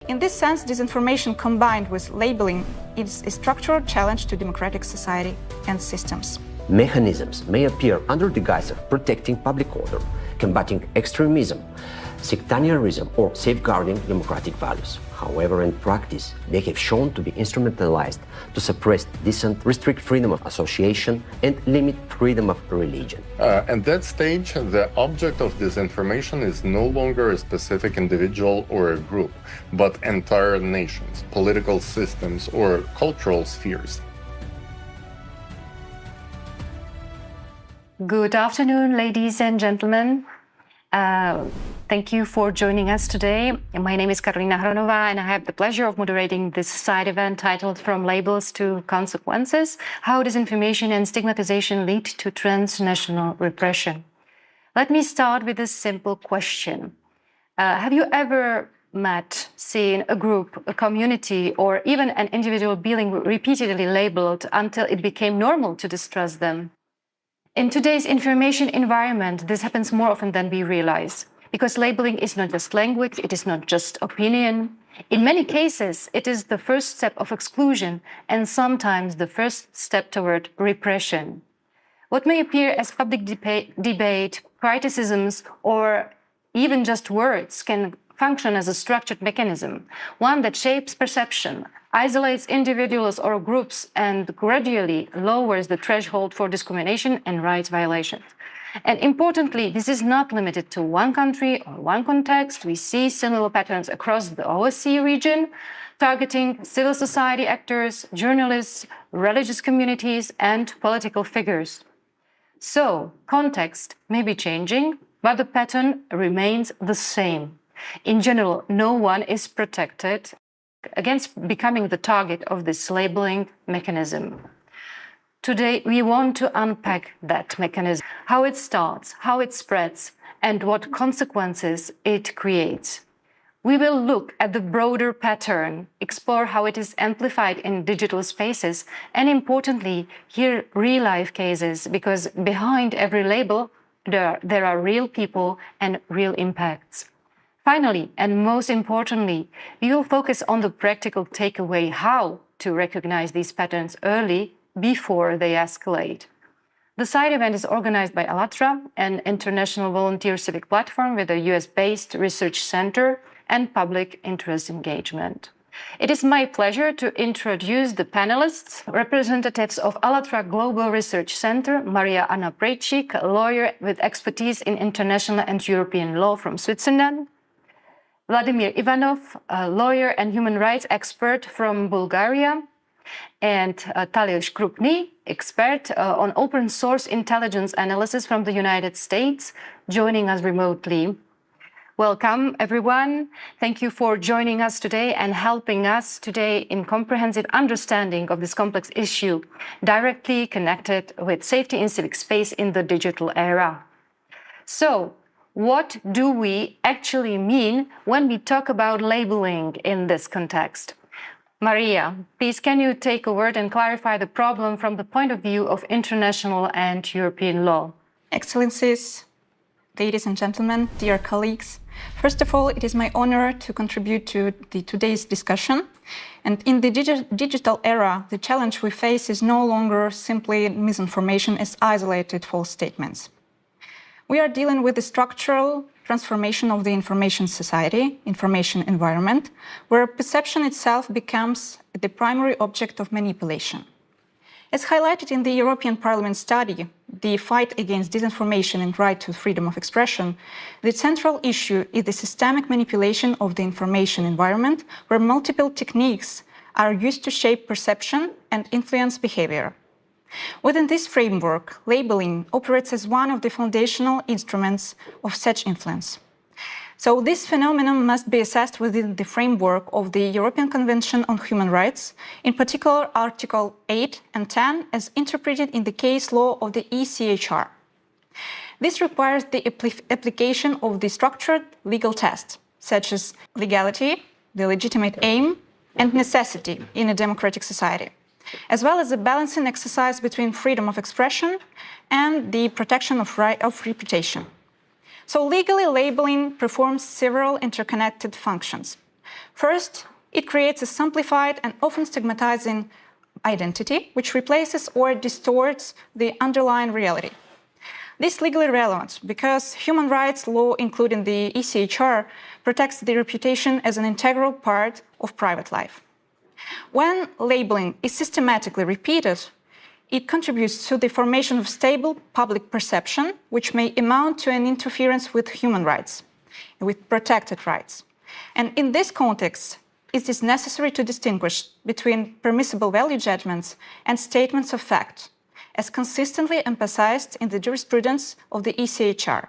In this sense, disinformation combined with labeling is a structural challenge to democratic society and systems. Mechanisms may appear under the guise of protecting public order, combating extremism, sectarianism, or safeguarding democratic values. However, in practice, they have shown to be instrumentalized to suppress dissent, restrict freedom of association, and limit freedom of religion. At that stage, the object of disinformation is no longer a specific individual or a group, but entire nations, political systems, or cultural spheres. Good afternoon, ladies and gentlemen. Thank you for joining us today. My name is Karolina Hronova, and I have the pleasure of moderating this side event titled From Labels to Consequences: How Disinformation and Stigmatization Lead to Transnational Repression. Let me start with a simple question. Have you ever seen a group, a community, or even an individual being repeatedly labeled until it became normal to distrust them? In today's information environment, this happens more often than we realize, because labeling is not just language, it is not just opinion. In many cases, it is the first step of exclusion and sometimes the first step toward repression. What may appear as public debate, criticisms, or even just words can function as a structured mechanism, one that shapes perception, isolates individuals or groups, and gradually lowers the threshold for discrimination and rights violations. And importantly, this is not limited to one country or one context. We see similar patterns across the OSCE region, targeting civil society actors, journalists, religious communities, and political figures. So, context may be changing, but the pattern remains the same. In general, no one is protected against becoming the target of this labeling mechanism. Today, we want to unpack that mechanism, how it starts, how it spreads, and what consequences it creates. We will look at the broader pattern, explore how it is amplified in digital spaces, and importantly, hear real-life cases, because behind every label, there are real people and real impacts. Finally, and most importantly, we will focus on the practical takeaway: how to recognize these patterns early before they escalate. The side event is organized by ALLATRA, an international volunteer civic platform with a US-based research center and public interest engagement. It is my pleasure to introduce the panelists, representatives of ALLATRA Global Research Center, Maria Anna Prejcik, a lawyer with expertise in international and European law from Switzerland, Vladimir Ivanov, a lawyer and human rights expert from Bulgaria, and Talios Krupny, expert on open source intelligence analysis from the United States, joining us remotely. Welcome, everyone. Thank you for joining us today and helping us today in comprehensive understanding of this complex issue, directly connected with safety in civic space in the digital era. So, what do we actually mean when we talk about labeling in this context? Maria, please can you take a word and clarify the problem from the point of view of international and European law? Excellencies, ladies and gentlemen, dear colleagues, first of all, it is my honor to contribute to today's discussion. And in the digital era, the challenge we face is no longer simply misinformation as isolated false statements. We are dealing with the structural transformation of the information society, information environment, where perception itself becomes the primary object of manipulation. As highlighted in the European Parliament study, The Fight Against Disinformation and Right to Freedom of Expression, the central issue is the systemic manipulation of the information environment, where multiple techniques are used to shape perception and influence behavior. Within this framework, labeling operates as one of the foundational instruments of such influence. So this phenomenon must be assessed within the framework of the European Convention on Human Rights, in particular Article 8 and 10, as interpreted in the case law of the ECHR. This requires the application of the structured legal tests, such as legality, the legitimate aim, and necessity in a democratic society, as well as a balancing exercise between freedom of expression and the protection of reputation. So legally, labeling performs several interconnected functions. First, it creates a simplified and often stigmatizing identity, which replaces or distorts the underlying reality. This is legally relevant because human rights law, including the ECHR, protects the reputation as an integral part of private life. When labeling is systematically repeated, it contributes to the formation of stable public perception, which may amount to an interference with human rights, with protected rights. And in this context, it is necessary to distinguish between permissible value judgments and statements of fact, as consistently emphasized in the jurisprudence of the ECHR.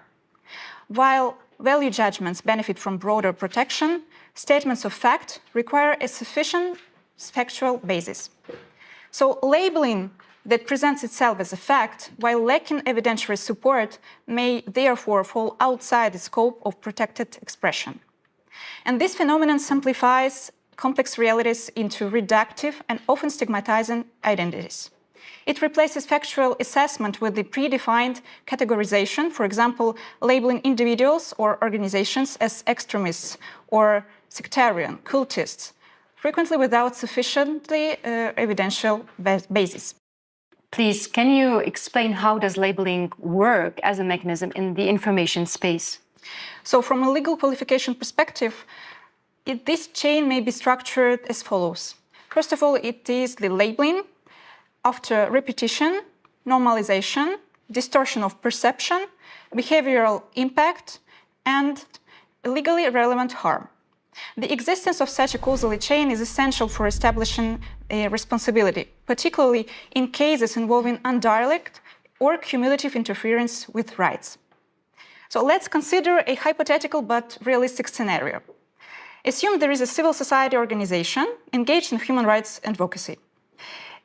While value judgments benefit from broader protection, statements of fact require a sufficient factual basis. So labeling that presents itself as a fact, while lacking evidentiary support, may therefore fall outside the scope of protected expression. And this phenomenon simplifies complex realities into reductive and often stigmatizing identities. It replaces factual assessment with the predefined categorization, for example, labeling individuals or organizations as extremists or sectarian, cultists, frequently without sufficiently evidential basis. Please, can you explain how does labeling work as a mechanism in the information space? So from a legal qualification perspective, this chain may be structured as follows. First of all, it is the labeling, after repetition, normalization, distortion of perception, behavioral impact, and legally relevant harm. The existence of such a causal chain is essential for establishing a responsibility, particularly in cases involving indirect or cumulative interference with rights. So let's consider a hypothetical but realistic scenario. Assume there is a civil society organization engaged in human rights advocacy.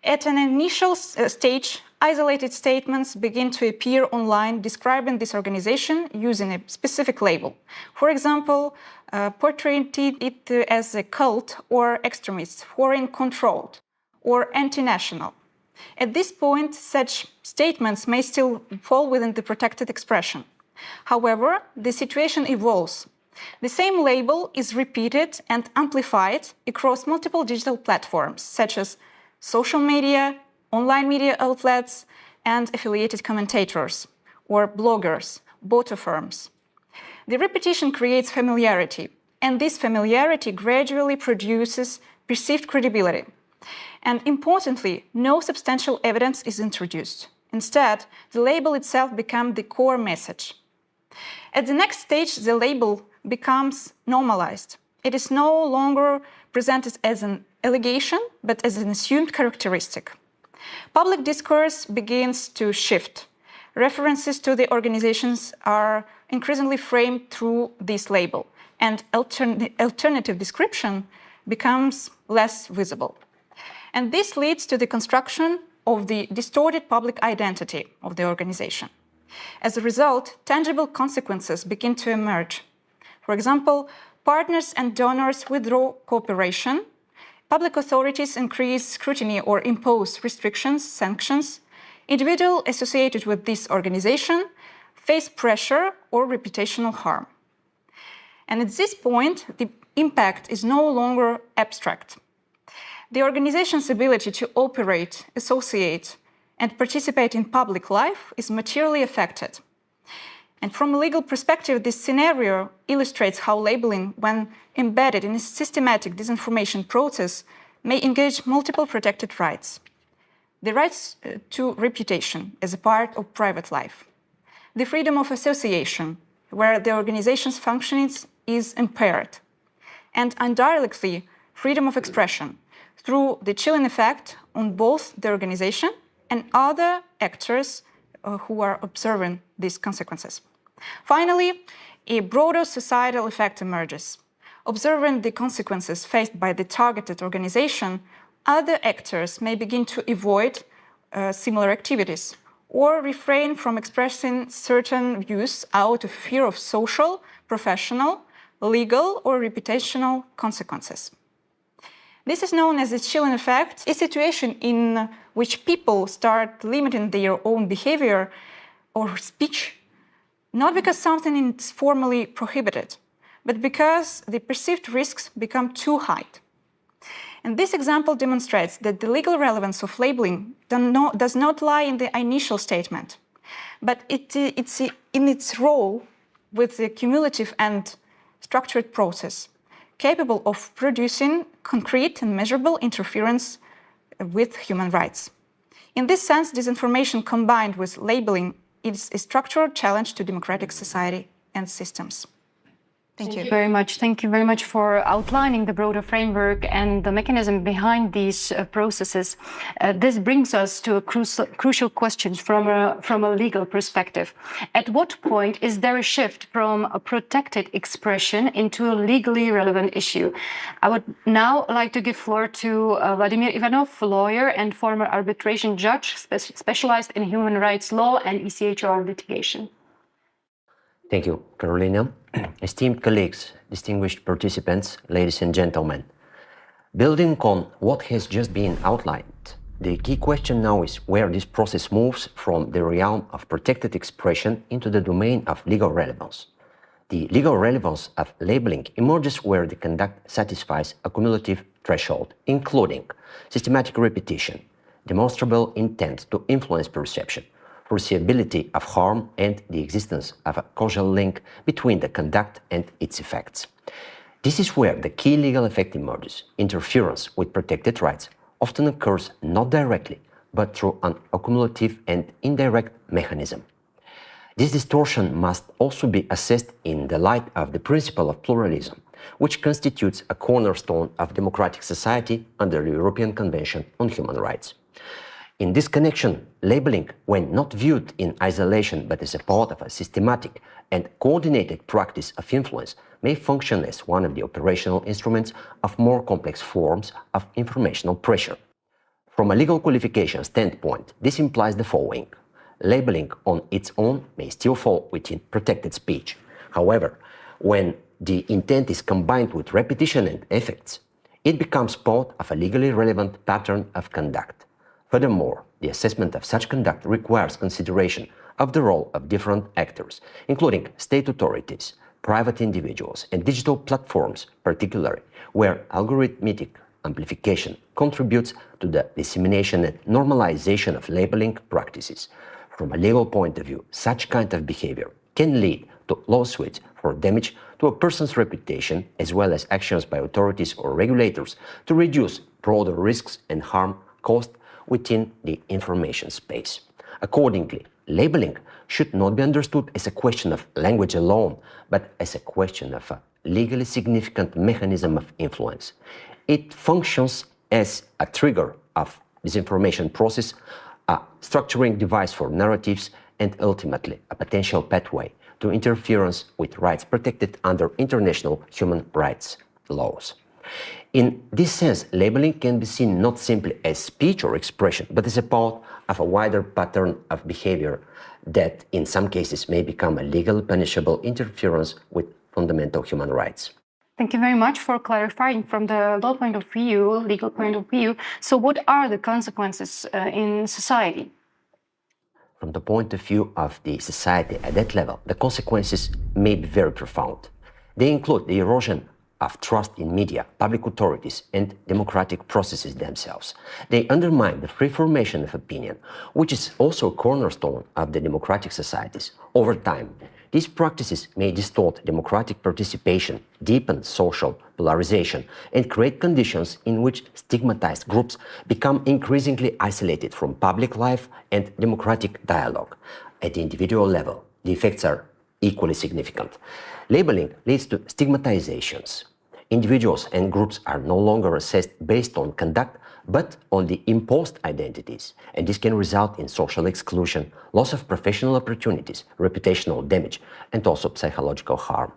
At an initial stage, isolated statements begin to appear online describing this organization using a specific label. For example, portraying it as a cult or extremist, foreign-controlled, or anti-national. At this point, such statements may still fall within the protected expression. However, the situation evolves. The same label is repeated and amplified across multiple digital platforms, such as social media, online media outlets, and affiliated commentators, or bloggers, bot firms. The repetition creates familiarity, and this familiarity gradually produces perceived credibility. And importantly, no substantial evidence is introduced. Instead, the label itself becomes the core message. At the next stage, the label becomes normalized. It is no longer presented as an allegation, but as an assumed characteristic. Public discourse begins to shift. References to the organizations are increasingly framed through this label, and alternative description becomes less visible. And this leads to the construction of the distorted public identity of the organization. As a result, tangible consequences begin to emerge. For example, partners and donors withdraw cooperation, public authorities increase scrutiny or impose restrictions, sanctions, individuals associated with this organization face pressure or reputational harm. And at this point, the impact is no longer abstract. The organization's ability to operate, associate, and participate in public life is materially affected. And from a legal perspective, this scenario illustrates how labeling, when embedded in a systematic disinformation process, may engage multiple protected rights. The rights to reputation as a part of private life. The freedom of association, where the organization's functioning is impaired. And indirectly, freedom of expression, through the chilling effect on both the organization and other actors who are observing these consequences. Finally, a broader societal effect emerges. Observing the consequences faced by the targeted organization, other actors may begin to avoid similar activities or refrain from expressing certain views out of fear of social, professional, legal, or reputational consequences. This is known as the chilling effect, a situation in which people start limiting their own behavior or speech, not because something is formally prohibited, but because the perceived risks become too high. And this example demonstrates that the legal relevance of labeling does not lie in the initial statement, but it's in its role with the cumulative and structured process, capable of producing concrete and measurable interference with human rights. In this sense, disinformation combined with labeling is a structural challenge to democratic society and systems. Thank you very much. Thank you very much for outlining the broader framework and the mechanism behind these processes. This brings us to a crucial question from a legal perspective. At what point is there a shift from a protected expression into a legally relevant issue? I would now like to give floor to Vladimir Ivanov, lawyer and former arbitration judge specialized in human rights law and ECHR litigation. Thank you, Carolina. Esteemed colleagues, distinguished participants, ladies and gentlemen. Building on what has just been outlined, the key question now is where this process moves from the realm of protected expression into the domain of legal relevance. The legal relevance of labeling emerges where the conduct satisfies a cumulative threshold, including systematic repetition, demonstrable intent to influence perception, foreseeability of harm, and the existence of a causal link between the conduct and its effects. This is where the key legal effect emerges. Interference with protected rights often occurs not directly, but through an accumulative and indirect mechanism. This distortion must also be assessed in the light of the principle of pluralism, which constitutes a cornerstone of democratic society under the European Convention on Human Rights. In this connection, labeling, when not viewed in isolation but as a part of a systematic and coordinated practice of influence, may function as one of the operational instruments of more complex forms of informational pressure. From a legal qualification standpoint, this implies the following. Labeling on its own may still fall within protected speech. However, when the intent is combined with repetition and effects, it becomes part of a legally relevant pattern of conduct. Furthermore, the assessment of such conduct requires consideration of the role of different actors, including state authorities, private individuals, and digital platforms, particularly where algorithmic amplification contributes to the dissemination and normalization of labeling practices. From a legal point of view, such kind of behavior can lead to lawsuits for damage to a person's reputation, as well as actions by authorities or regulators to reduce broader risks and harm caused within the information space. Accordingly, labeling should not be understood as a question of language alone, but as a question of a legally significant mechanism of influence. It functions as a trigger of disinformation process, a structuring device for narratives, and ultimately a potential pathway to interference with rights protected under international human rights laws. In this sense, labeling can be seen not simply as speech or expression, but as a part of a wider pattern of behavior that in some cases may become a legally punishable interference with fundamental human rights. Thank you very much for clarifying from the law point of view, legal point of view. So what are the consequences in society? From the point of view of the society at that level, the consequences may be very profound. They include the erosion of trust in media, public authorities, and democratic processes themselves. They undermine the free formation of opinion, which is also a cornerstone of the democratic societies. Over time, these practices may distort democratic participation, deepen social polarization, and create conditions in which stigmatized groups become increasingly isolated from public life and democratic dialogue. At the individual level, the effects are equally significant. Labeling leads to stigmatizations. Individuals and groups are no longer assessed based on conduct, but on the imposed identities, and this can result in social exclusion, loss of professional opportunities, reputational damage, and also psychological harm.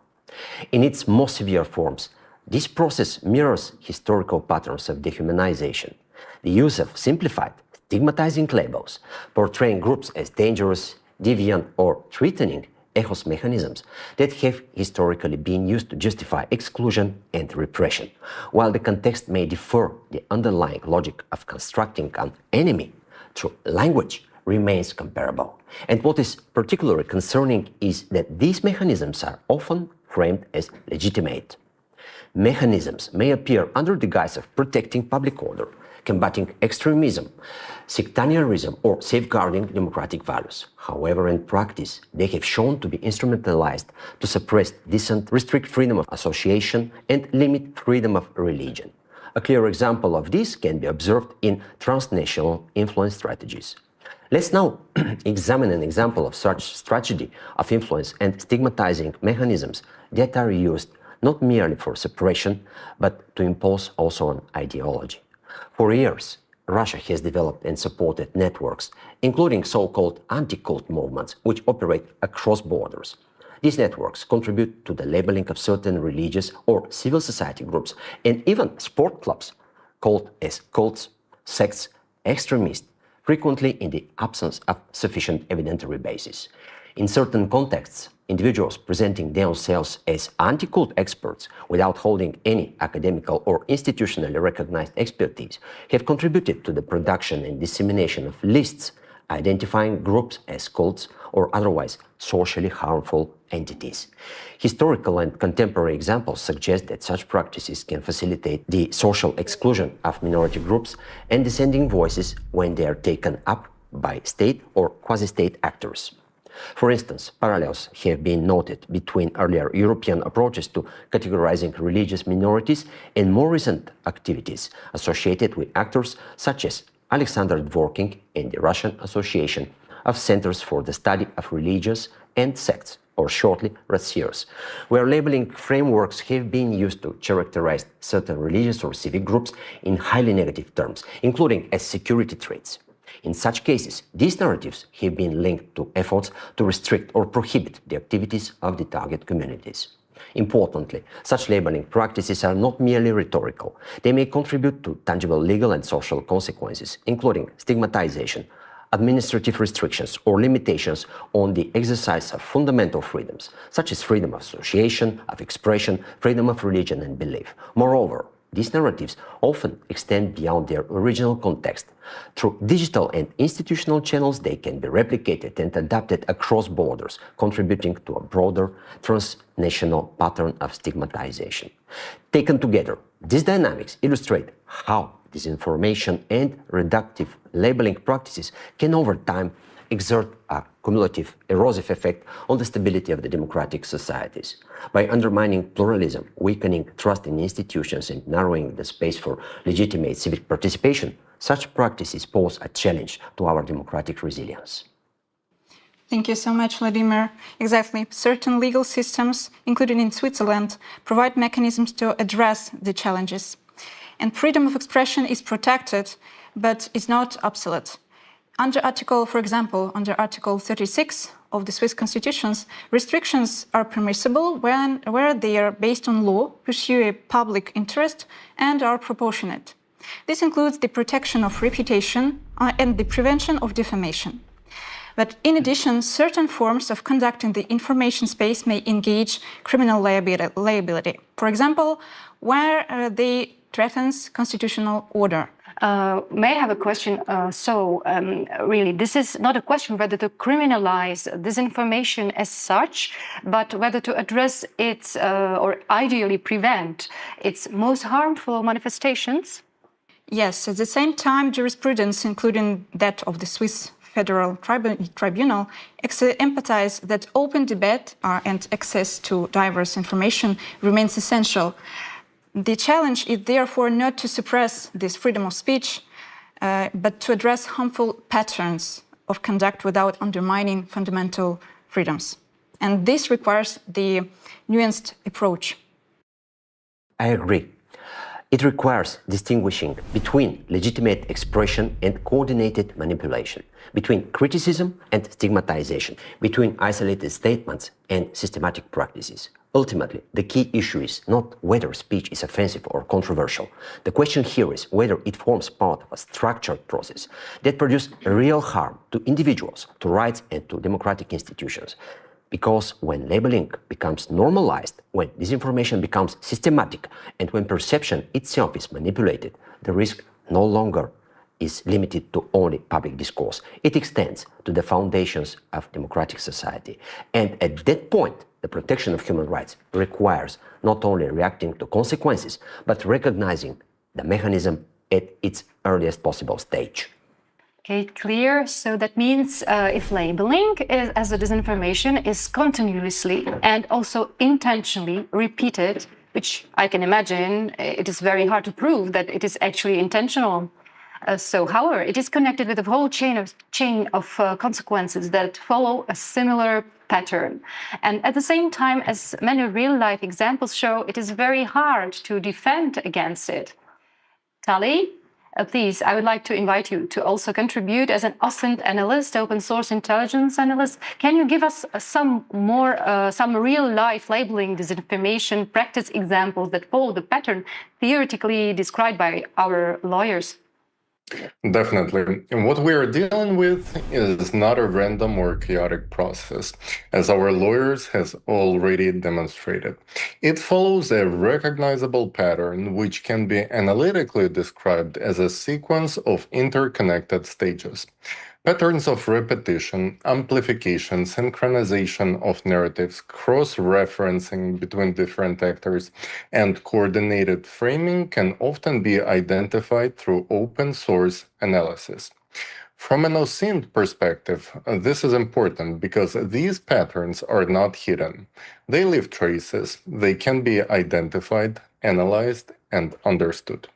In its most severe forms, this process mirrors historical patterns of dehumanization. The use of simplified, stigmatizing labels, portraying groups as dangerous, deviant, or threatening, echoes mechanisms that have historically been used to justify exclusion and repression. While the context may differ, the underlying logic of constructing an enemy through language remains comparable. And what is particularly concerning is that these mechanisms are often framed as legitimate. Mechanisms may appear under the guise of protecting public order, combating extremism, sectarianism, or safeguarding democratic values. However, in practice, they have shown to be instrumentalized to suppress dissent, restrict freedom of association, and limit freedom of religion. A clear example of this can be observed in transnational influence strategies. Let's now examine an example of such strategy of influence and stigmatizing mechanisms that are used not merely for suppression, but to impose also an ideology. For years, Russia has developed and supported networks, including so-called anti-cult movements, which operate across borders. These networks contribute to the labeling of certain religious or civil society groups and even sport clubs, called as cults, sects, extremists, frequently in the absence of sufficient evidentiary basis. In certain contexts, individuals presenting themselves as anti-cult experts without holding any academical or institutionally recognized expertise have contributed to the production and dissemination of lists identifying groups as cults or otherwise socially harmful entities. Historical and contemporary examples suggest that such practices can facilitate the social exclusion of minority groups and dissenting voices when they are taken up by state or quasi-state actors. For instance, parallels have been noted between earlier European approaches to categorizing religious minorities and more recent activities associated with actors such as Alexander Dworkin and the Russian Association of Centers for the Study of Religions and Sects, or shortly RACIRS, where labeling frameworks have been used to characterize certain religious or civic groups in highly negative terms, including as security threats. In such cases, these narratives have been linked to efforts to restrict or prohibit the activities of the target communities. Importantly, such labeling practices are not merely rhetorical. They may contribute to tangible legal and social consequences, including stigmatization, administrative restrictions, or limitations on the exercise of fundamental freedoms, such as freedom of association, of expression, freedom of religion and belief. Moreover, these narratives often extend beyond their original context. Through digital and institutional channels, they can be replicated and adapted across borders, contributing to a broader transnational pattern of stigmatization. Taken together, these dynamics illustrate how disinformation and reductive labeling practices can over time exert a cumulative erosive effect on the stability of the democratic societies. By undermining pluralism, weakening trust in institutions, and narrowing the space for legitimate civic participation, such practices pose a challenge to our democratic resilience. Thank you so much, Vladimir. Exactly. Certain legal systems, including in Switzerland, provide mechanisms to address the challenges. And freedom of expression is protected, but is not obsolete. For example, under Article 36 of the Swiss constitutions, restrictions are permissible where they are based on law, pursue a public interest, and are proportionate. This includes the protection of reputation and the prevention of defamation. But in addition, certain forms of conduct in the information space may engage criminal liability. For example, where they threatens constitutional order. May I have a question? Really, this is not a question whether to criminalize disinformation as such, but whether to address its or ideally prevent its most harmful manifestations? Yes, at the same time, jurisprudence, including that of the Swiss Federal Tribunal, emphasize that open debate and access to diverse information remains essential. The challenge is therefore not to suppress this freedom of speech, but to address harmful patterns of conduct without undermining fundamental freedoms. And this requires the nuanced approach. I agree. It requires distinguishing between legitimate expression and coordinated manipulation, between criticism and stigmatization, between isolated statements and systematic practices. Ultimately, the key issue is not whether speech is offensive or controversial. The question here is whether it forms part of a structured process that produces real harm to individuals, to rights, and to democratic institutions. Because when labeling becomes normalized, when disinformation becomes systematic, and when perception itself is manipulated, the risk no longer is limited to only public discourse. It extends to the foundations of democratic society. And at that point, the protection of human rights requires not only reacting to consequences, but recognizing the mechanism at its earliest possible stage. Okay, clear. So that means if labeling as a disinformation is continuously and also intentionally repeated, which I can imagine it is very hard to prove that it is actually intentional. However, it is connected with a whole chain of consequences that follow a similar pattern. And at the same time, as many real-life examples show, it is very hard to defend against it. Tali, please, I would like to invite you to also contribute as an OSCE analyst, open source intelligence analyst. Can you give us some real-life labeling disinformation practice examples that follow the pattern theoretically described by our lawyers? Definitely. And what we are dealing with is not a random or chaotic process, as our lawyers has already demonstrated. It follows a recognizable pattern which can be analytically described as a sequence of interconnected stages. Patterns of repetition, amplification, synchronization of narratives, cross-referencing between different actors, and coordinated framing can often be identified through open source analysis. From an OSCE perspective, this is important because these patterns are not hidden. They leave traces, they can be identified, analyzed, and understood.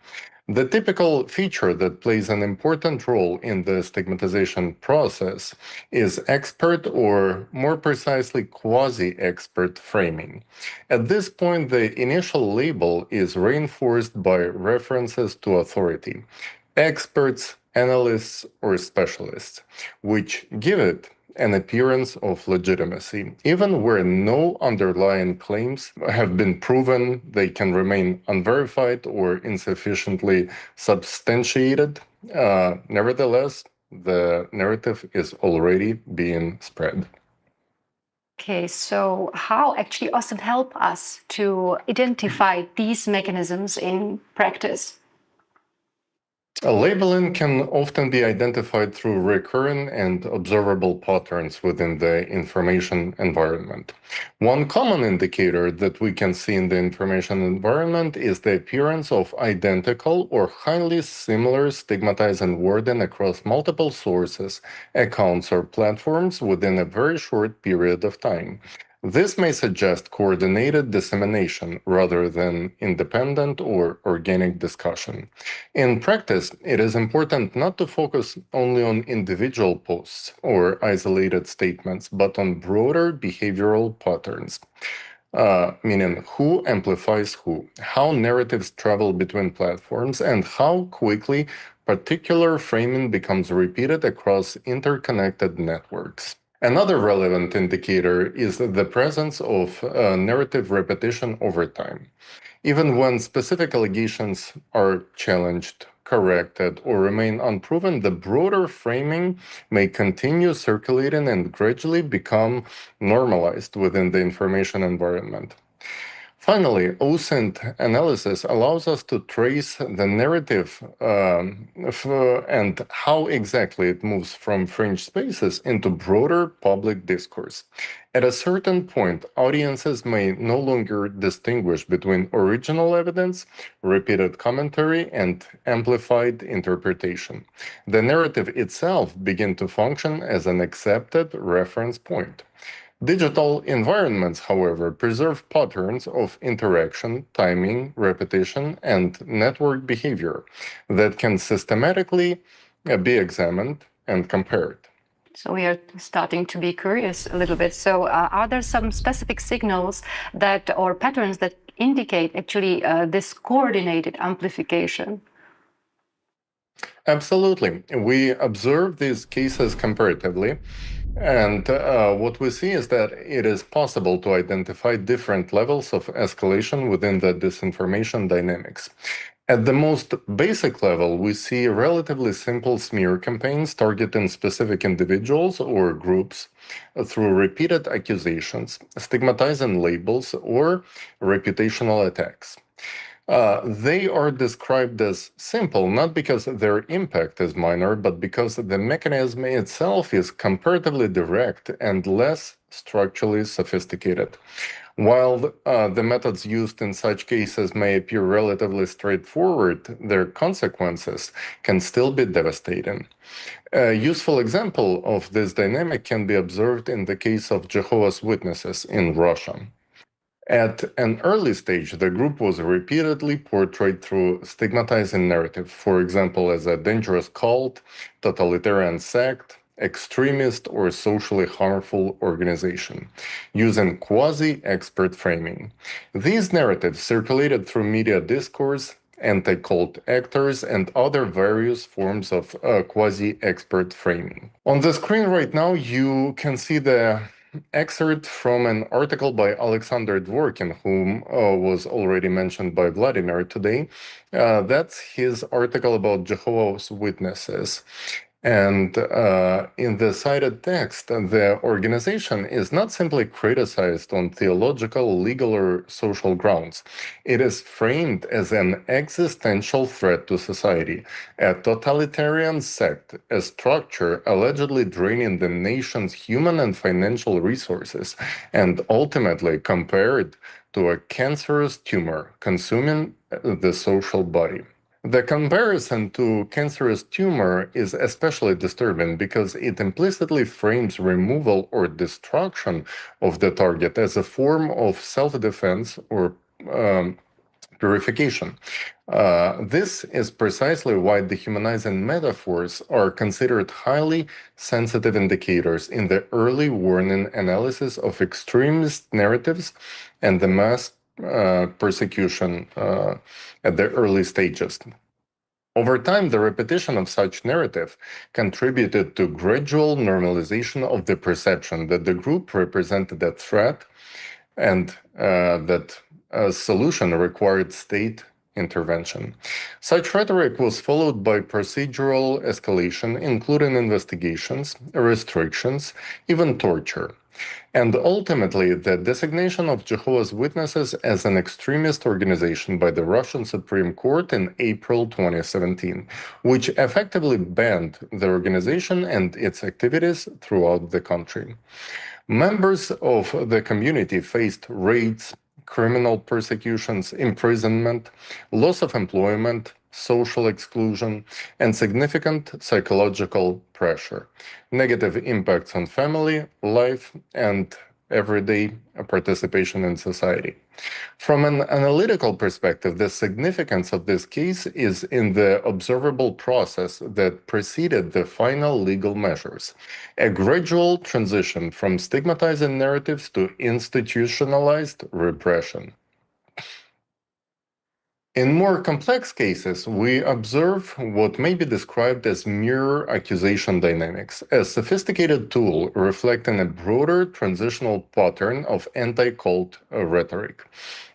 The typical feature that plays an important role in the stigmatization process is expert, or more precisely quasi-expert framing. At this point, the initial label is reinforced by references to authority, experts, analysts, or specialists, which give it an appearance of legitimacy. Even where no underlying claims have been proven, they can remain unverified or insufficiently substantiated. Nevertheless, the narrative is already being spread. Okay, so how actually OSCE help us to identify these mechanisms in practice? Labeling can often be identified through recurring and observable patterns within the information environment. One common indicator that we can see in the information environment is the appearance of identical or highly similar stigmatizing wording across multiple sources, accounts, or platforms within a very short period of time. This may suggest coordinated dissemination rather than independent or organic discussion. In practice, it is important not to focus only on individual posts or isolated statements, but on broader behavioral patterns. Meaning who amplifies who, how narratives travel between platforms, and how quickly particular framing becomes repeated across interconnected networks. Another relevant indicator is the presence of narrative repetition over time. Even when specific allegations are challenged, corrected, or remain unproven, the broader framing may continue circulating and gradually become normalized within the information environment. Finally, OSCE analysis allows us to trace the narrative and how exactly it moves from fringe spaces into broader public discourse. At a certain point, audiences may no longer distinguish between original evidence, repeated commentary, and amplified interpretation. The narrative itself begins to function as an accepted reference point. Digital environments, however, preserve patterns of interaction, timing, repetition, and network behavior that can systematically be examined and compared. So we are starting to be curious a little bit. So are there some specific signals that or patterns that indicate actually this coordinated amplification? Absolutely. We observe these cases comparatively. And what we see is that it is possible to identify different levels of escalation within the disinformation dynamics. At the most basic level, we see relatively simple smear campaigns targeting specific individuals or groups through repeated accusations, stigmatizing labels, or reputational attacks. They are described as simple, not because their impact is minor, but because the mechanism itself is comparatively direct and less structurally sophisticated. While the methods used in such cases may appear relatively straightforward, their consequences can still be devastating. A useful example of this dynamic can be observed in the case of Jehovah's Witnesses in Russia. At an early stage, the group was repeatedly portrayed through stigmatizing narrative, for example, as a dangerous cult, totalitarian sect, extremist, or socially harmful organization, using quasi-expert framing. These narratives circulated through media discourse, anti-cult actors, and other various forms of quasi-expert framing. On the screen right now, you can see the excerpt from an article by Alexander Dworkin, whom was already mentioned by Vladimir today. That's his article about Jehovah's Witnesses. And in the cited text, the organization is not simply criticized on theological, legal, or social grounds. It is framed as an existential threat to society, a totalitarian sect, a structure allegedly draining the nation's human and financial resources, and ultimately compared to a cancerous tumor consuming the social body. The comparison to cancerous tumor is especially disturbing because it implicitly frames removal or destruction of the target as a form of self-defense or purification. This is precisely why dehumanizing metaphors are considered highly sensitive indicators in the early warning analysis of extremist narratives and the mass persecution at the early stages. Over time, the repetition of such narrative contributed to gradual normalization of the perception that the group represented a threat and that a solution required state intervention. Such rhetoric was followed by procedural escalation, including investigations, restrictions, even torture. And ultimately, the designation of Jehovah's Witnesses as an extremist organization by the Russian Supreme Court in April 2017, which effectively banned the organization and its activities throughout the country. Members of the community faced raids, criminal persecutions, imprisonment, loss of employment, social exclusion, and significant psychological pressure, negative impacts on family life, and everyday participation in society. From an analytical perspective, the significance of this case is in the observable process that preceded the final legal measures, a gradual transition from stigmatizing narratives to institutionalized repression. In more complex cases, we observe what may be described as mirror accusation dynamics, a sophisticated tool reflecting a broader transitional pattern of anti-cult rhetoric,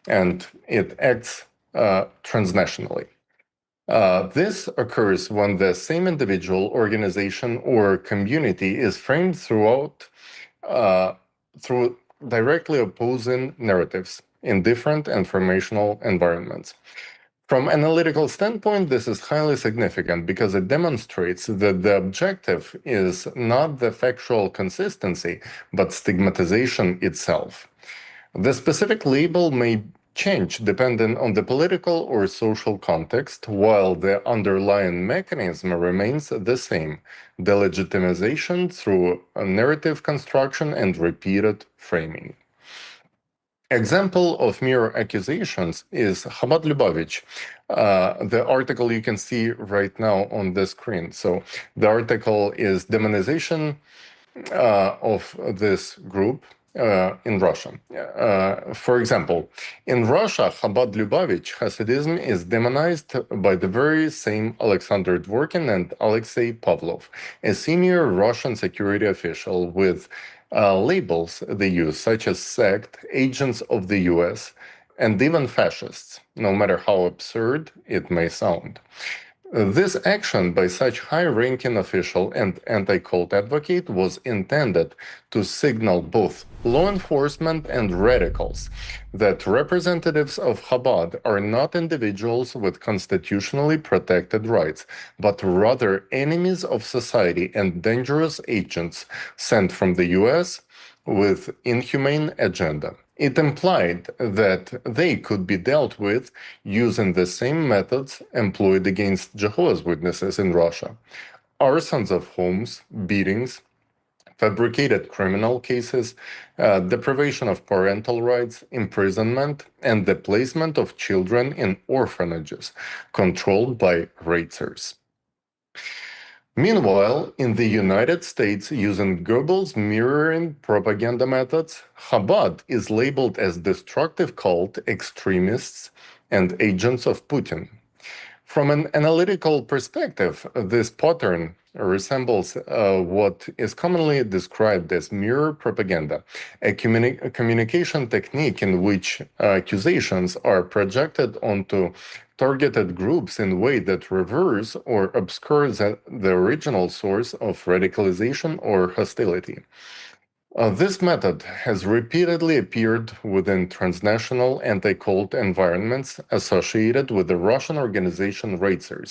and it acts transnationally. This occurs when the same individual, organization, or community is framed through directly opposing narratives in different informational environments. From an analytical standpoint, this is highly significant because it demonstrates that the objective is not the factual consistency, but stigmatization itself. The specific label may change depending on the political or social context, while the underlying mechanism remains the same: delegitimization through narrative construction and repeated framing. Example of mirror accusations is Chabad Lubavitch, the article you can see right now on the screen. So the article is demonization of this group in Russia. For example, in Russia, Chabad Lubavitch Hasidism is demonized by the very same Alexander Dworkin and Alexei Pavlov, a senior Russian security official, with labels they use, such as sect, agents of the US, and even fascists, no matter how absurd it may sound. This action by such high-ranking official and anti-cult advocate was intended to signal both law enforcement and radicals that representatives of Chabad are not individuals with constitutionally protected rights, but rather enemies of society and dangerous agents sent from the US with inhumane agenda. It implied that they could be dealt with using the same methods employed against Jehovah's Witnesses in Russia: arsons of homes, beatings, fabricated criminal cases, deprivation of parental rights, imprisonment, and the placement of children in orphanages controlled by raiders. Meanwhile, in the United States, using Goebbels' mirroring propaganda methods, Chabad is labeled as destructive cult, extremists, and agents of Putin. From an analytical perspective, this pattern resembles what is commonly described as mirror propaganda, a communication technique in which accusations are projected onto targeted groups in a way that reverse or obscures the original source of radicalization or hostility. This method has repeatedly appeared within transnational anti-cult environments associated with the Russian organization Rhetoric,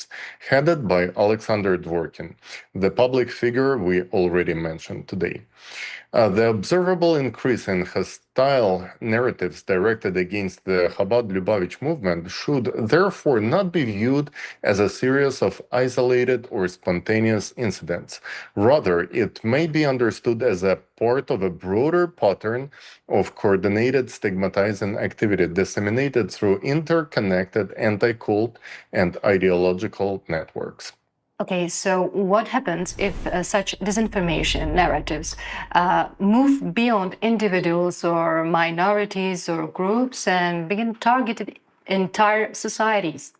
headed by Alexander Dworkin, the public figure we already mentioned today. The observable increase in hostile narratives directed against the Chabad Lubavitch movement should therefore not be viewed as a series of isolated or spontaneous incidents. Rather, it may be understood as a part of a broader pattern of coordinated stigmatizing activity disseminated through interconnected anti-cult and ideological networks. Okay, so what happens if such disinformation narratives move beyond individuals or minorities or groups and begin targeting entire societies?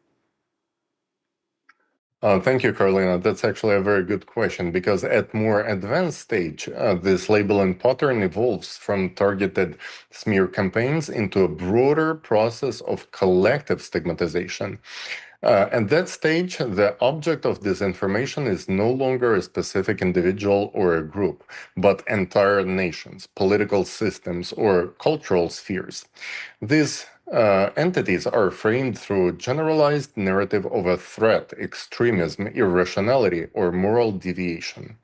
Thank you, Carolina. That's actually a very good question, because at more advanced stage, this labeling pattern evolves from targeted smear campaigns into a broader process of collective stigmatization. At that stage, the object of disinformation is no longer a specific individual or a group, but entire nations, political systems, or cultural spheres. These entities are framed through generalized narrative of a threat, extremism, irrationality, or moral deviation.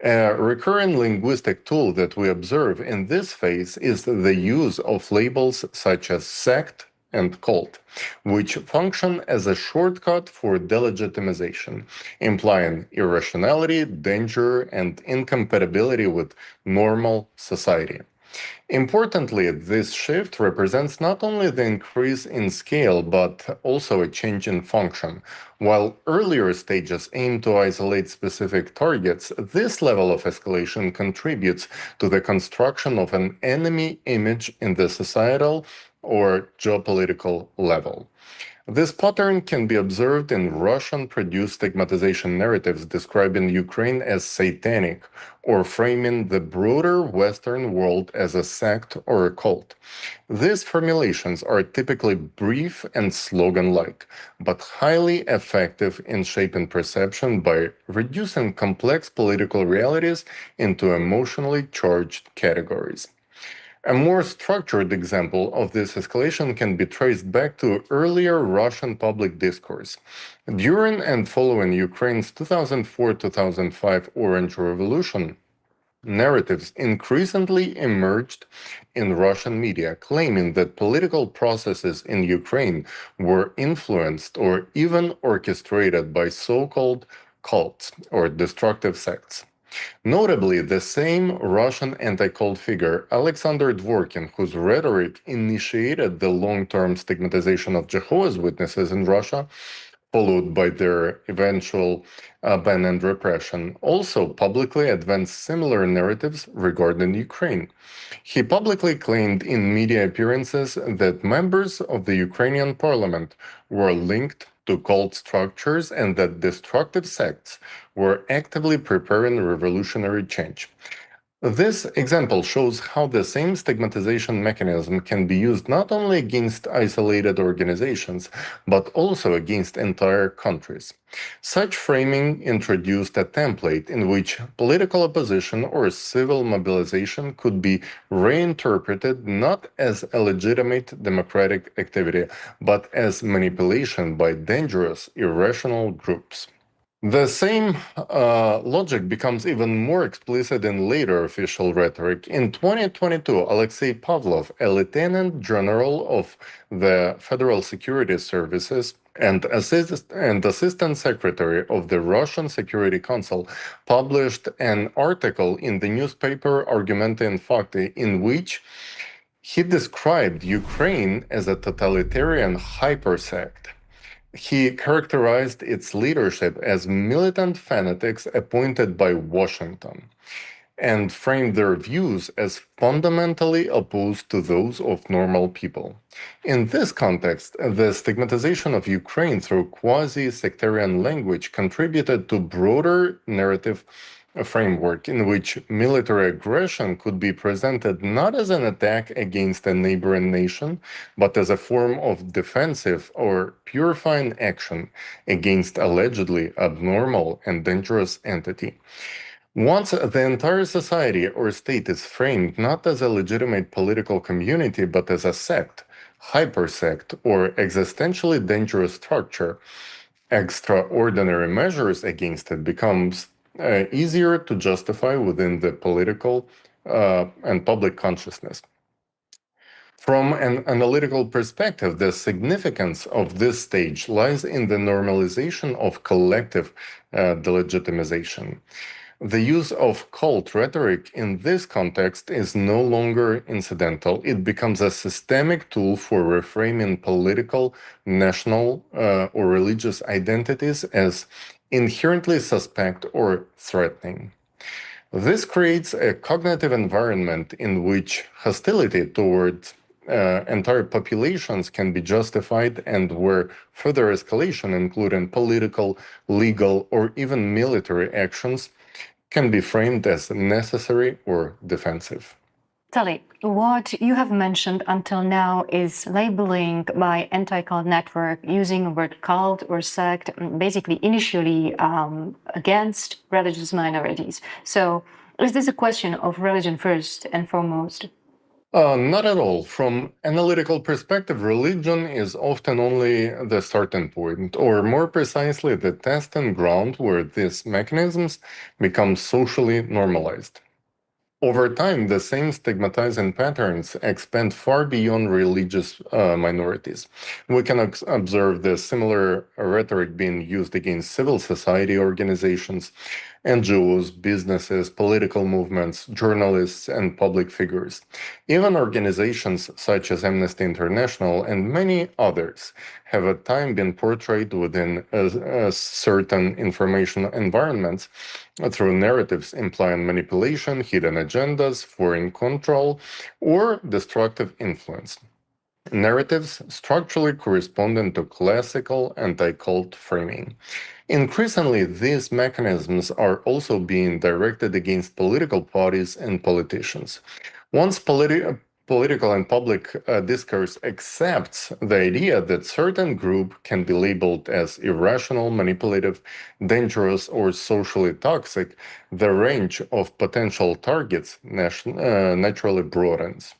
A recurring linguistic tool that we observe in this phase is the use of labels such as sect and cult, which function as a shortcut for delegitimization, implying irrationality, danger, and incompatibility with normal society. Importantly, this shift represents not only the increase in scale, but also a change in function. While earlier stages aim to isolate specific targets, this level of escalation contributes to the construction of an enemy image in the societal or geopolitical level. This pattern can be observed in Russian-produced stigmatization narratives describing Ukraine as satanic or framing the broader Western world as a sect or a cult. These formulations are typically brief and slogan-like, but highly effective in shaping perception by reducing complex political realities into emotionally charged categories. A more structured example of this escalation can be traced back to earlier Russian public discourse. During and following Ukraine's 2004-2005 Orange Revolution, narratives increasingly emerged in Russian media claiming that political processes in Ukraine were influenced or even orchestrated by so-called cults or destructive sects. Notably, the same Russian anti-cult figure, Alexander Dworkin, whose rhetoric initiated the long-term stigmatization of Jehovah's Witnesses in Russia, followed by their eventual ban and repression, also publicly advanced similar narratives regarding Ukraine. He publicly claimed in media appearances that members of the Ukrainian parliament were linked to cult structures and that destructive sects were actively preparing revolutionary change. This example shows how the same stigmatization mechanism can be used not only against isolated organizations, but also against entire countries. Such framing introduced a template in which political opposition or civil mobilization could be reinterpreted not as a legitimate democratic activity, but as manipulation by dangerous, irrational groups. The same logic becomes even more explicit in later official rhetoric. In 2022, Alexei Pavlov, a lieutenant general of the Federal Security Services and assistant secretary of the Russian Security Council, published an article in the newspaper Argumenty and Fakty in which he described Ukraine as a totalitarian hypersect. He characterized its leadership as militant fanatics appointed by Washington and framed their views as fundamentally opposed to those of normal people. In this context, the stigmatization of Ukraine through quasi-sectarian language contributed to broader narrative framework in which military aggression could be presented not as an attack against a neighboring nation, but as a form of defensive or purifying action against allegedly abnormal and dangerous entity. Once the entire society or state is framed not as a legitimate political community, but as a sect, hypersect, or existentially dangerous structure, extraordinary measures against it becomes easier to justify within the political and public consciousness. From an analytical perspective, the significance of this stage lies in the normalization of collective delegitimization. The use of cult rhetoric in this context is no longer incidental. It becomes a systemic tool for reframing political, national, or religious identities as inherently suspect or threatening. This creates a cognitive environment in which hostility towards entire populations can be justified and where further escalation, including political, legal, or even military actions, can be framed as necessary or defensive. Tali, what you have mentioned until now is labeling by anti-cult network using the word cult or sect, basically initially against religious minorities. So is this a question of religion first and foremost? Not at all. From analytical perspective, religion is often only the starting point, or more precisely, the testing ground where these mechanisms become socially normalized. Over time, the same stigmatizing patterns expand far beyond religious minorities. We can observe the similar rhetoric being used against civil society organizations, NGOs, businesses, political movements, journalists, and public figures. Even organizations such as Amnesty International and many others have at times been portrayed within certain information environments through narratives implying manipulation, hidden agendas, foreign control, or destructive influence. Narratives structurally corresponding to classical anti-cult framing. Increasingly, these mechanisms are also being directed against political parties and politicians. Once political and public discourse accepts the idea that certain group can be labeled as irrational, manipulative, dangerous, or socially toxic, the range of potential targets naturally broadens.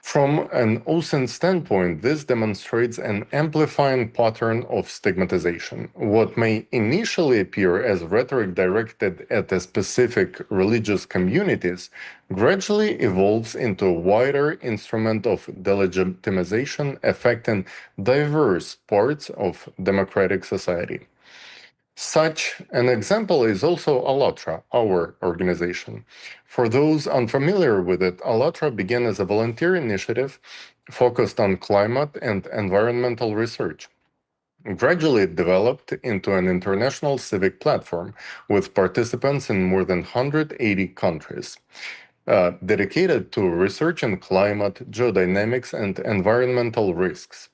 From an OSCE standpoint, this demonstrates an amplifying pattern of stigmatization. What may initially appear as rhetoric directed at a specific religious communities gradually evolves into a wider instrument of delegitimization affecting diverse parts of democratic society. Such an example is also ALLATRA, our organization. For those unfamiliar with it, ALLATRA began as a volunteer initiative focused on climate and environmental research. Gradually, it developed into an international civic platform with participants in more than 180 countries. Dedicated to research in climate, geodynamics, and environmental risks.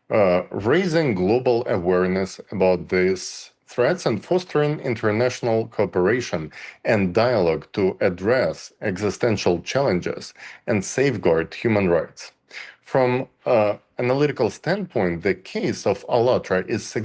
Raising global awareness about these threats and fostering international cooperation and dialogue to address existential challenges and safeguard human rights. From an analytical standpoint, the case of ALLATRA is significant.